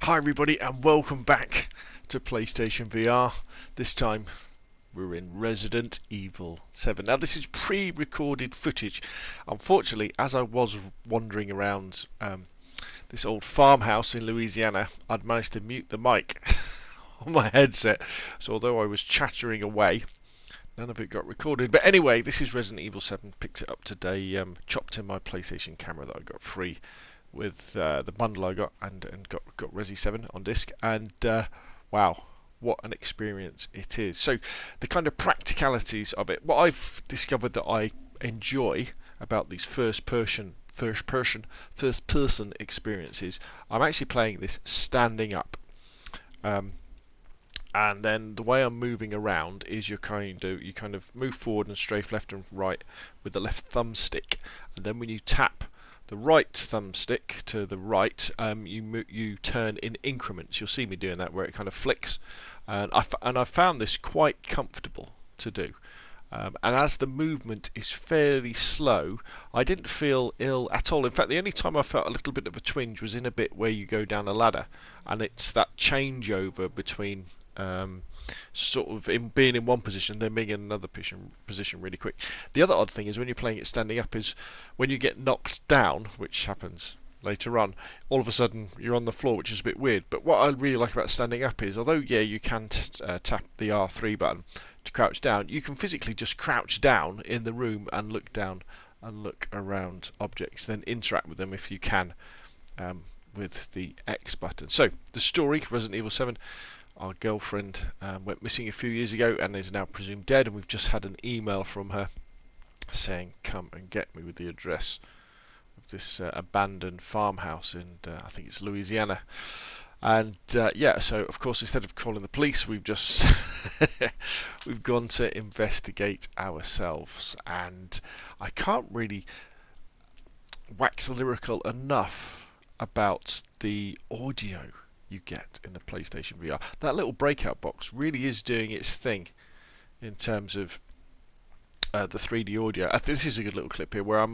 Hi everybody and welcome back to PlayStation VR. This time we're in Resident Evil 7. Now this is pre-recorded footage. Unfortunately, as I was wandering around this old farmhouse in Louisiana, I'd managed to mute the mic on my headset. So although I was chattering away, none of it got recorded. But anyway, this is Resident Evil 7. Picked it up today, chopped in my PlayStation camera that I got free with the bundle I got, and got Resi 7 on disc, and wow, what an experience it is. So the kind of practicalities of it, what I've discovered that I enjoy about these first person experiences, I'm actually playing this standing up. And then the way I'm moving around is you kind of move forward and strafe left and right with the left thumbstick, and then when you tap the right thumbstick to the right, you turn in increments. You'll see me doing that where it kind of flicks, and I found this quite comfortable to do. And as the movement is fairly slow, I didn't feel ill at all. In fact, the only time I felt a little bit of a twinge was in a bit where you go down a ladder, and it's that changeover between sort of being in one position then being in another position really quick. The other odd thing is when you're playing it standing up is when you get knocked down, which happens later on, all of a sudden you're on the floor, which is a bit weird. But what I really like about standing up is, although yeah, you can tap the R3 button to crouch down, you can physically just crouch down in the room and look down and look around objects, then interact with them if you can with the X button. So the story, Resident Evil 7. Our girlfriend went missing a few years ago and is now presumed dead, and we've just had an email from her saying come and get me, with the address of this abandoned farmhouse in I think it's Louisiana. And yeah, so of course instead of calling the police, we've just we've gone to investigate ourselves, and I can't really wax lyrical enough about the audio you get in the PlayStation VR. That little breakout box really is doing its thing in terms of the 3D audio. I think this is a good little clip here where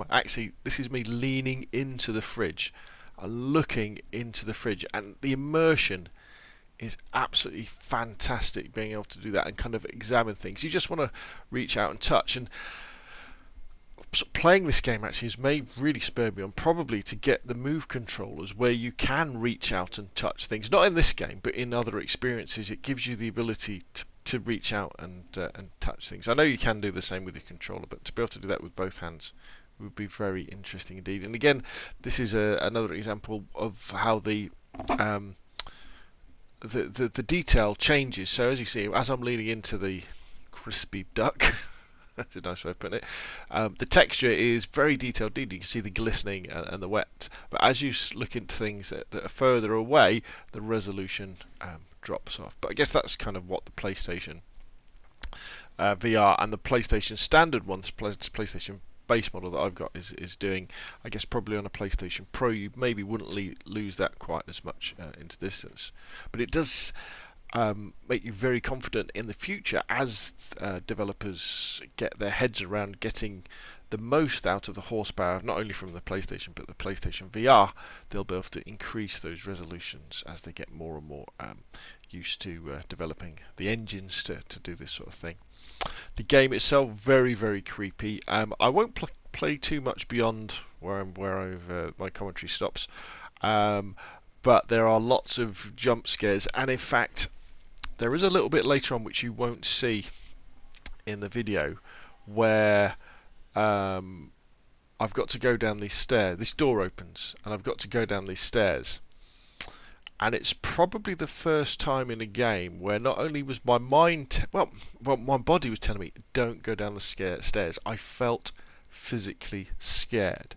this is me leaning into the fridge and looking into the fridge, and the immersion is absolutely fantastic being able to do that and kind of examine things. You just want to reach out and touch, and playing this game actually has really spurred me on probably to get the move controllers where you can reach out and touch things. Not in this game, but in other experiences, it gives you the ability to reach out and touch things. I know you can do the same with your controller, but to be able to do that with both hands would be very interesting indeed. And again, this is another example of how the detail changes. So as you see, as I'm leaning into the crispy duck, that's a nice way of putting it. The texture is very detailed. You can see the glistening and the wet. But as you look into things that are further away, the resolution drops off. But I guess that's kind of what the PlayStation VR and the PlayStation standard ones, PlayStation base model that I've got is doing. I guess probably on a PlayStation Pro you maybe wouldn't lose that quite as much into distance. But it does make you very confident in the future as developers get their heads around getting the most out of the horsepower, not only from the PlayStation but the PlayStation VR. They'll be able to increase those resolutions as they get more and more used to developing the engines to do this sort of thing. The game itself, very, very creepy. I won't play too much beyond where my commentary stops, but there are lots of jump scares, and in fact there is a little bit later on which you won't see in the video where I've got to go down these stairs. This door opens and I've got to go down these stairs, and it's probably the first time in a game where not only was my mind my body was telling me don't go down the stairs. I felt physically scared.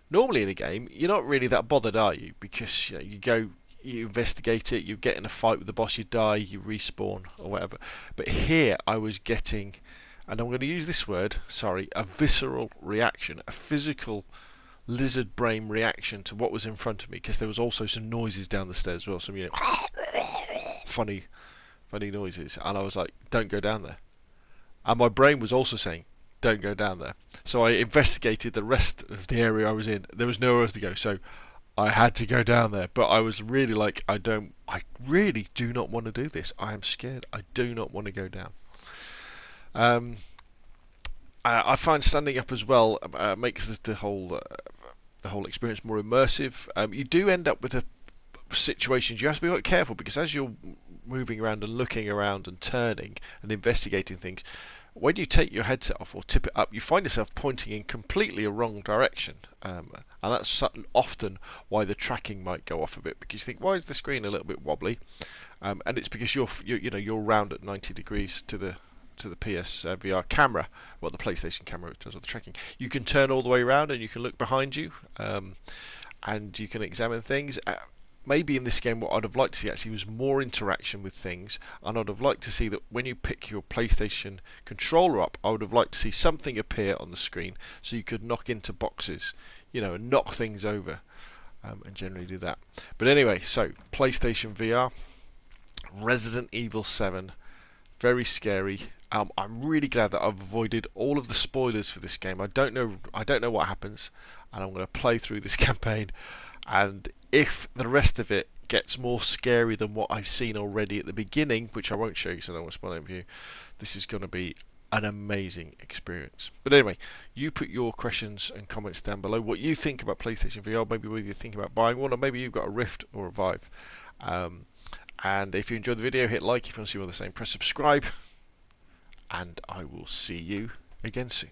Normally in a game you're not really that bothered, are you? Because you go, you investigate it, you get in a fight with the boss, you die, you respawn or whatever. But here I was getting, and I'm going to use this word, sorry, a visceral reaction, a physical lizard brain reaction to what was in front of me, because there was also some noises down the stairs as well, some funny noises, and I was like, don't go down there. And my brain was also saying, don't go down there. So I investigated the rest of the area I was in. There was nowhere else to go, so I had to go down there, but I was really like, I really do not want to do this. I am scared. I do not want to go down. Um, I find standing up as well makes the whole experience more immersive. You do end up with situations you have to be quite careful, because as you're moving around and looking around and turning and investigating things, when you take your headset off or tip it up, you find yourself pointing in completely a wrong direction, and that's often why the tracking might go off a bit, because you think, why is the screen a little bit wobbly? And it's because you're round at 90 degrees to the PS VR camera, well, the PlayStation camera in terms of the tracking. You can turn all the way around and you can look behind you, and you can examine things. Maybe in this game what I'd have liked to see actually was more interaction with things, and I'd have liked to see that when you pick your PlayStation controller up, I would have liked to see something appear on the screen so you could knock into boxes, and knock things over, and generally do that. But anyway, so PlayStation VR, Resident Evil 7, very scary. I'm really glad that I've avoided all of the spoilers for this game. I don't know what happens, and I'm going to play through this campaign, and if the rest of it gets more scary than what I've seen already at the beginning, which I won't show you, so I don't want to spoil it for you, this is going to be an amazing experience. But anyway, you put your questions and comments down below. What you think about PlayStation VR, maybe whether you think about buying one, or maybe you've got a Rift or a Vive. And if you enjoyed the video, hit like. If you want to see more of the same, press subscribe. And I will see you again soon.